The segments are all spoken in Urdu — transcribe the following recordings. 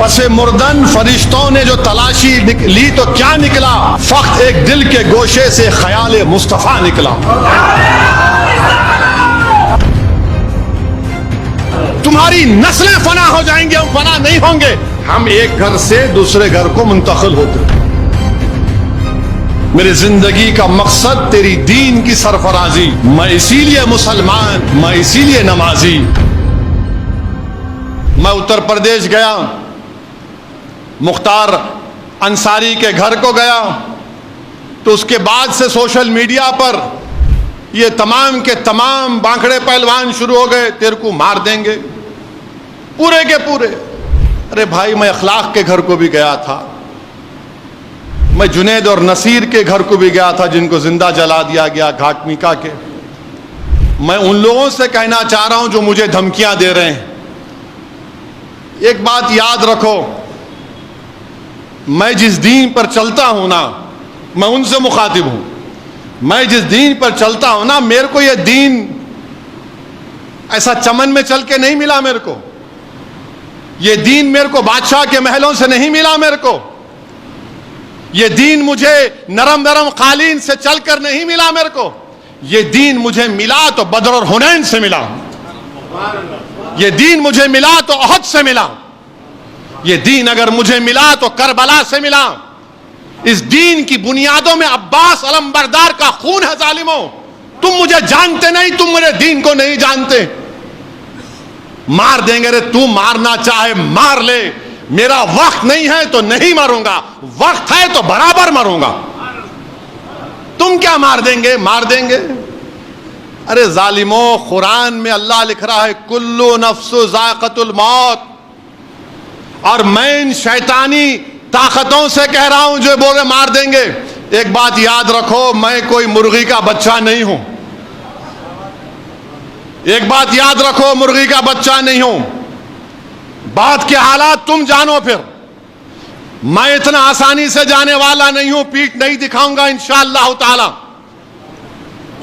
پس مردن فرشتوں نے جو تلاشی لی تو کیا نکلا؟ فقط ایک دل کے گوشے سے خیال مصطفیٰ نکلا۔ تمہاری نسلیں فنا ہو جائیں گے، ہم فنا نہیں ہوں گے، ہم ایک گھر سے دوسرے گھر کو منتقل ہوتے۔ میری زندگی کا مقصد تیری دین کی سرفرازی، میں اسی لیے مسلمان، میں اسی لیے نمازی۔ میں اتر پردیش گیا، مختار انصاری کے گھر کو گیا، تو اس کے بعد سے سوشل میڈیا پر یہ تمام کے تمام بانکڑے پہلوان شروع ہو گئے، تیرے کو مار دیں گے، پورے کے پورے۔ ارے بھائی، میں اخلاق کے گھر کو بھی گیا تھا، میں جنید اور نصیر کے گھر کو بھی گیا تھا جن کو زندہ جلا دیا گیا گھاٹ میکا کے۔ میں ان لوگوں سے کہنا چاہ رہا ہوں جو مجھے دھمکیاں دے رہے ہیں، ایک بات یاد رکھو، میں جس دین پر چلتا ہوں نا، میں ان سے مخاطب ہوں، میں جس دین پر چلتا ہوں نا، میرے کو یہ دین ایسا چمن میں چل کے نہیں ملا، میرے کو یہ دین میرے کو بادشاہ کے محلوں سے نہیں ملا، میرے کو یہ دین مجھے نرم نرم قالین سے چل کر نہیں ملا، میرے کو یہ دین مجھے ملا تو بدر اور حنین سے ملا، یہ دین مجھے ملا تو احد سے ملا، یہ دین اگر مجھے ملا تو کربلا سے ملا۔ اس دین کی بنیادوں میں عباس علم بردار کا خون ہے ظالموں، تم مجھے جانتے نہیں، تم میرے دین کو نہیں جانتے۔ مار دیں گے، رے تو مارنا چاہے مار لے، میرا وقت نہیں ہے تو نہیں مروں گا، وقت ہے تو برابر مروں گا۔ تم کیا مار دیں گے؟ مار دیں گے۔ ارے ظالموں، قرآن میں اللہ لکھ رہا ہے کلو نفس ذائقۃ الموت، اور میں ان شیطانی طاقتوں سے کہہ رہا ہوں جو بولے مار دیں گے۔ ایک بات یاد رکھو، میں کوئی مرغی کا بچہ نہیں ہوں، ایک بات یاد رکھو، مرغی کا بچہ نہیں ہوں۔ بات کے حالات تم جانو، پھر میں اتنا آسانی سے جانے والا نہیں ہوں، پیٹھ نہیں دکھاؤں گا انشاءاللہ تعالی۔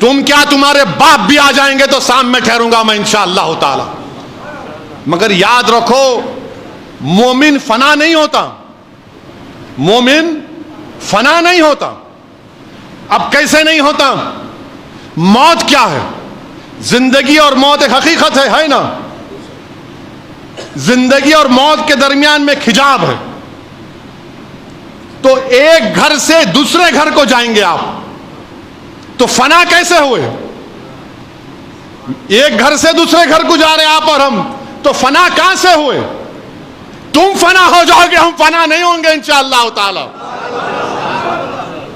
تم کیا، تمہارے باپ بھی آ جائیں گے تو سامنے میں ٹھہروں گا میں انشاءاللہ تعالی۔ مگر یاد رکھو، مومن فنا نہیں ہوتا، مومن فنا نہیں ہوتا۔ اب کیسے نہیں ہوتا؟ موت کیا ہے؟ زندگی اور موت ایک حقیقت ہے نا؟ زندگی اور موت کے درمیان میں ایک حجاب ہے۔ تو ایک گھر سے دوسرے گھر کو جائیں گے آپ، تو فنا کیسے ہوئے؟ ایک گھر سے دوسرے گھر کو جا رہے ہیں آپ اور ہم، تو فنا کہاں سے ہوئے؟ تم فنا ہو جاؤ گے، ہم فنا نہیں ہوں گے انشاءاللہ تعالی۔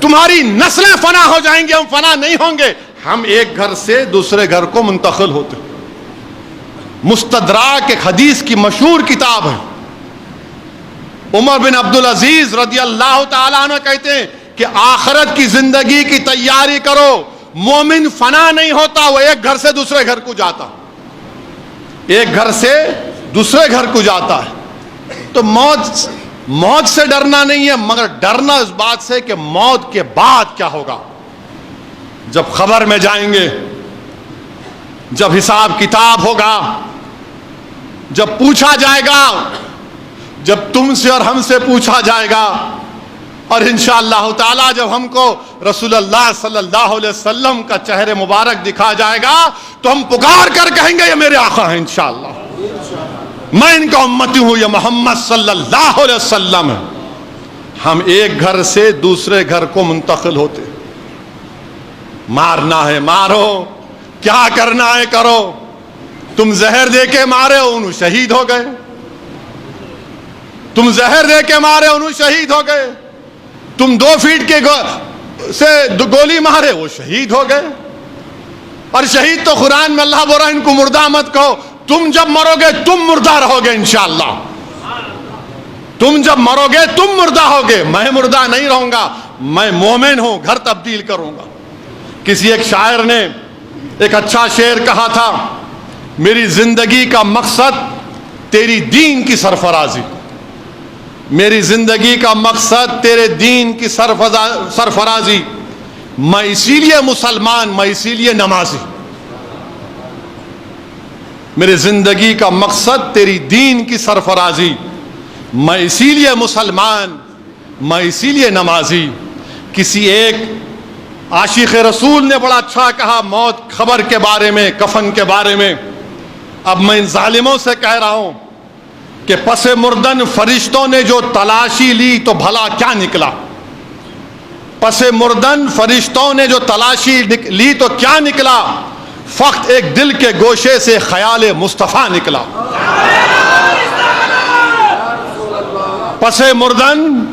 تمہاری نسلیں فنا ہو جائیں گے، ہم فنا نہیں ہوں گے، ہم ایک گھر سے دوسرے گھر کو منتقل ہوتے۔ مستدراک ایک حدیث کی مشہور کتاب ہے، عمر بن عبدالعزیز رضی اللہ تعالیٰ عنہ کہتے ہیں کہ آخرت کی زندگی کی تیاری کرو، مومن فنا نہیں ہوتا، وہ ایک گھر سے دوسرے گھر کو جاتا، ایک گھر سے دوسرے گھر کو جاتا ہے۔ تو موت سے ڈرنا نہیں ہے، مگر ڈرنا اس بات سے کہ موت کے بعد کیا ہوگا، جب خبر میں جائیں گے، جب حساب کتاب ہوگا، جب پوچھا جائے گا، جب تم سے اور ہم سے پوچھا جائے گا، اور انشاءاللہ تعالی جب ہم کو رسول اللہ صلی اللہ علیہ وسلم کا چہرے مبارک دکھا جائے گا تو ہم پکار کر کہیں گے یہ میرے آقا ہیں، انشاءاللہ میں ان کا امتی ہوں، یہ محمد صلی اللہ علیہ وسلم ہے۔ ہم ایک گھر سے دوسرے گھر کو منتقل ہوتے۔ مارنا ہے مارو، کیا کرنا ہے کرو۔ تم زہر دے کے مارے انہوں شہید ہو گئے، تم زہر دے کے مارے انہوں شہید ہو گئے، تم 2 فیٹ کے سے گولی مارے وہ شہید ہو گئے۔ اور شہید تو قرآن میں اللہ بول رہا ہے ان کو مردہ مت کہو، تم جب مرو گے تم مردہ رہو گے انشاءاللہ، تم جب مرو گے تم مردہ ہوگے، میں مردہ نہیں رہوں گا، میں مومن ہوں، گھر تبدیل کروں گا۔ کسی ایک شاعر نے ایک اچھا شعر کہا تھا، میری زندگی کا مقصد تیری دین کی سرفرازی، میری زندگی کا مقصد تیرے دین کی سرفرازی، میں اسی لیے مسلمان، میں اسی لیے نمازی، میری زندگی کا مقصد تیری دین کی سرفرازی، میں اسی لیے مسلمان، میں اسی لیے نمازی. کسی ایک عاشق رسول نے بڑا اچھا کہا موت خبر کے بارے میں، کفن کے بارے میں. اب میں ان ظالموں سے کہہ رہا ہوں کہ پس مردن فرشتوں نے جو تلاشی لی تو بھلا کیا نکلا؟ پس مردن فرشتوں نے جو تلاشی لی تو کیا نکلا؟ فقط ایک دل کے گوشے سے خیال مصطفیٰ نکلا. پس مردن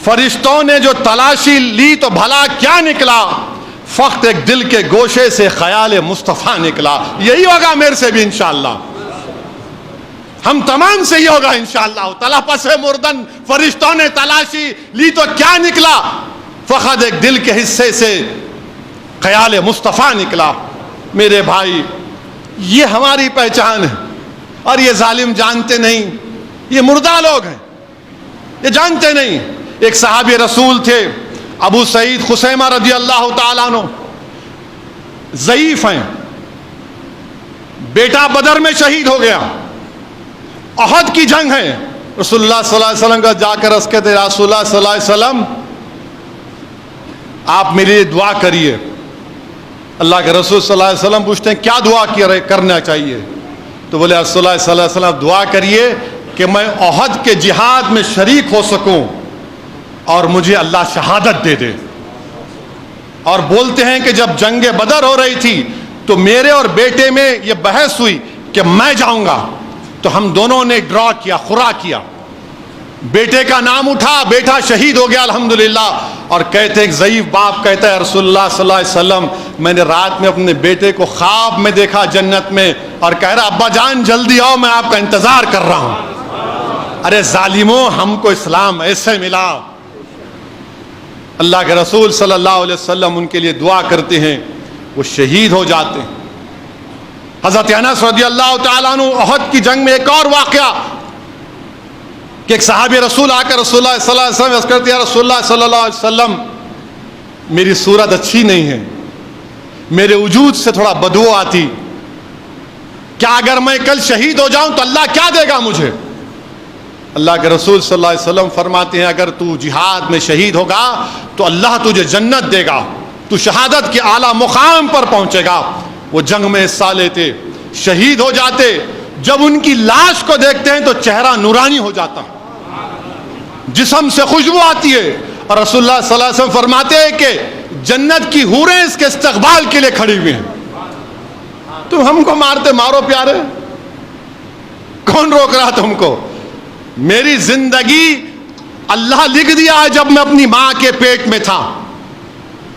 فرشتوں نے جو تلاشی لی تو بھلا کیا نکلا؟ فقط ایک دل کے گوشے سے خیال مصطفیٰ نکلا. یہی ہوگا میرے سے بھی انشاءاللہ، ہم تمام سے یہ ہوگا انشاءاللہ تعالیٰ. پس مردن فرشتوں نے تلاشی لی تو کیا نکلا؟ فقط ایک دل کے حصے سے خیال مصطفیٰ نکلا. میرے بھائی، یہ ہماری پہچان ہے اور یہ ظالم جانتے نہیں، یہ مردہ لوگ ہیں، یہ جانتے نہیں. ایک صحابی رسول تھے ابو سعید خثیمہ رضی اللہ تعالیٰ عنہ، ضعیف ہیں، بیٹا بدر میں شہید ہو گیا، احد کی جنگ ہے. رسول اللہ صلی اللہ علیہ وسلم کا جا کر عرض کہتے رسول اللہ صلی اللہ علیہ وسلم آپ میرے لیے دعا کریے. اللہ کے رسول صلی اللہ علیہ وسلم پوچھتے ہیں کیا دعا کرنا چاہیے؟ تو بولے رسول اللہ صلی اللہ علیہ وسلم دعا کریے کہ میں احد کے جہاد میں شریک ہو سکوں اور مجھے اللہ شہادت دے دے. اور بولتے ہیں کہ جب جنگ بدر ہو رہی تھی تو میرے اور بیٹے میں یہ بحث ہوئی کہ میں جاؤں گا، تو ہم دونوں نے ڈرا کیا، خورا کیا. بیٹے کا نام اٹھا، بیٹا شہید ہو گیا الحمدللہ. اور کہتے ہیں ضعیف باپ کہتا ہے رسول اللہ صلی اللہ علیہ وسلم میں نے رات میں اپنے بیٹے کو خواب میں دیکھا جنت میں، اور کہہ رہا ابا جان جلدی آؤ میں آپ کا انتظار کر رہا ہوں. ارے ظالموں، ہم کو اسلام ایسے ملا. اللہ کے رسول صلی اللہ علیہ وسلم ان کے لیے دعا کرتے ہیں، وہ شہید ہو جاتے ہیں. حضرت انس رضی اللہ تعالیٰ عنہ احد کی جنگ میں ایک اور واقعہ کہ ایک صحابی رسول آ کر رسول اللہ صلی اللہ علیہ وسلم عرض کرتے ہیں رسول اللہ صلی اللہ علیہ وسلم میری صورت اچھی نہیں ہے، میرے وجود سے تھوڑا بدبو آتی، کیا اگر میں کل شہید ہو جاؤں تو اللہ کیا دے گا مجھے؟ اللہ کے رسول صلی اللہ علیہ وسلم فرماتے ہیں اگر تو جہاد میں شہید ہوگا تو اللہ تجھے جنت دے گا، تو شہادت کے اعلیٰ مقام پر پہنچے گا. وہ جنگ میں حصہ لیتے، شہید ہو جاتے، جب ان کی لاش کو دیکھتے ہیں تو چہرہ نورانی ہو جاتا، جسم سے خوشبو آتی ہے. اور رسول اللہ صلی اللہ علیہ وسلم فرماتے ہیں کہ جنت کی حوریں اس کے استقبال کے لیے کھڑی ہوئی ہیں. تم ہم کو مارتے، مارو پیارے، کون روک رہا تم کو؟ میری زندگی اللہ لکھ دیا ہے جب میں اپنی ماں کے پیٹ میں تھا.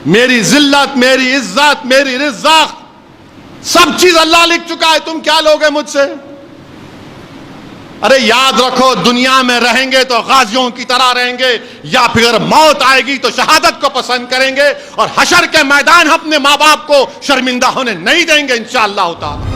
میری ذلت، میری عزت، میری رزق، سب چیز اللہ لکھ چکا ہے. تم کیا لوگے مجھ سے؟ ارے یاد رکھو، دنیا میں رہیں گے تو غازیوں کی طرح رہیں گے، یا پھر موت آئے گی تو شہادت کو پسند کریں گے، اور حشر کے میدان اپنے ماں باپ کو شرمندہ ہونے نہیں دیں گے انشاءاللہ تعالی.